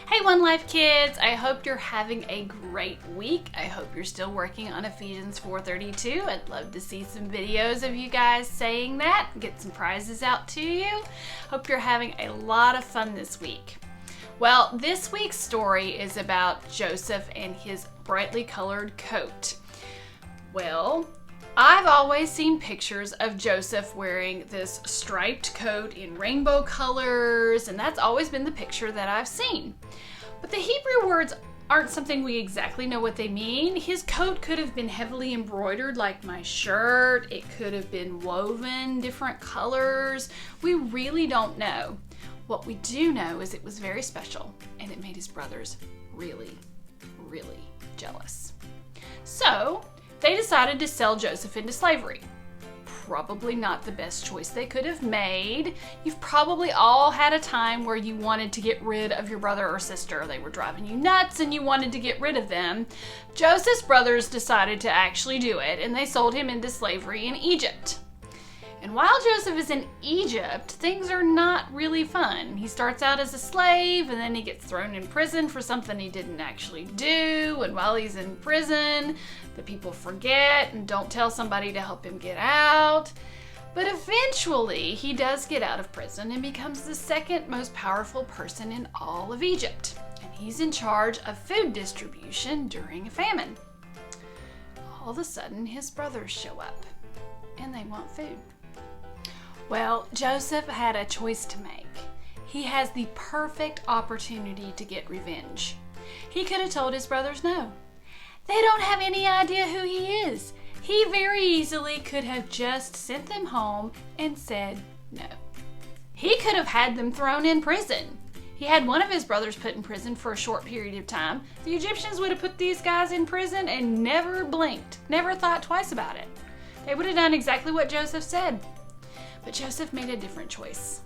Hey OneLife Kids, I hope you're having a great week. I hope you're still working on Ephesians 4:32. I'd love to see some videos of you guys saying that, get some prizes out to you. Hope you're having a lot of fun this week. Well, this week's story is about Joseph and his brightly colored coat. Well, I've always seen pictures of Joseph wearing this striped coat in rainbow colors, and that's always been the picture that I've seen. But the Hebrew words aren't something we exactly know what they mean. His coat could have been heavily embroidered like my shirt. It could have been woven different colors. We really don't know. What we do know is it was very special, and it made his brothers really, really jealous. So they decided to sell Joseph into slavery. Probably not the best choice they could have made. You've probably all had a time where you wanted to get rid of your brother or sister. They were driving you nuts and you wanted to get rid of them. Joseph's brothers decided to actually do it, and they sold him into slavery in Egypt. And while Joseph is in Egypt, things are not really fun. He starts out as a slave, and then he gets thrown in prison for something he didn't actually do. And while he's in prison, the people forget and don't tell somebody to help him get out. But eventually, he does get out of prison and becomes the second most powerful person in all of Egypt. And he's in charge of food distribution during a famine. All of a sudden, his brothers show up, and they want food. Well, Joseph had a choice to make. He has the perfect opportunity to get revenge. He could have told his brothers no. They don't have any idea who he is. He very easily could have just sent them home and said no. He could have had them thrown in prison. He had one of his brothers put in prison for a short period of time. The Egyptians would have put these guys in prison and never blinked, never thought twice about it. They would have done exactly what Joseph said. But Joseph made a different choice.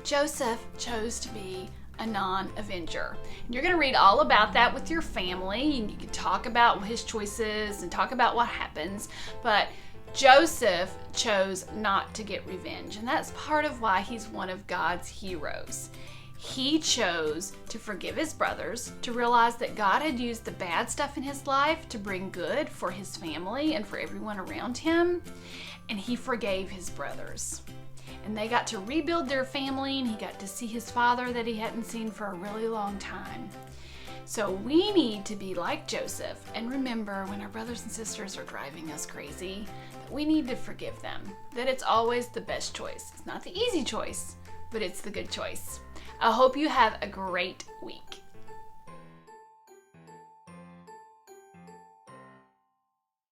Joseph chose to be a non-avenger. You're going to read all about that with your family. You can talk about his choices and talk about what happens. But Joseph chose not to get revenge. And that's part of why he's one of God's heroes. He chose to forgive his brothers, to realize that God had used the bad stuff in his life to bring good for his family and for everyone around him. And he forgave his brothers. And they got to rebuild their family, and he got to see his father that he hadn't seen for a really long time. So we need to be like Joseph and remember when our brothers and sisters are driving us crazy, that we need to forgive them, that it's always the best choice. It's not the easy choice, but it's the good choice. I hope you have a great week.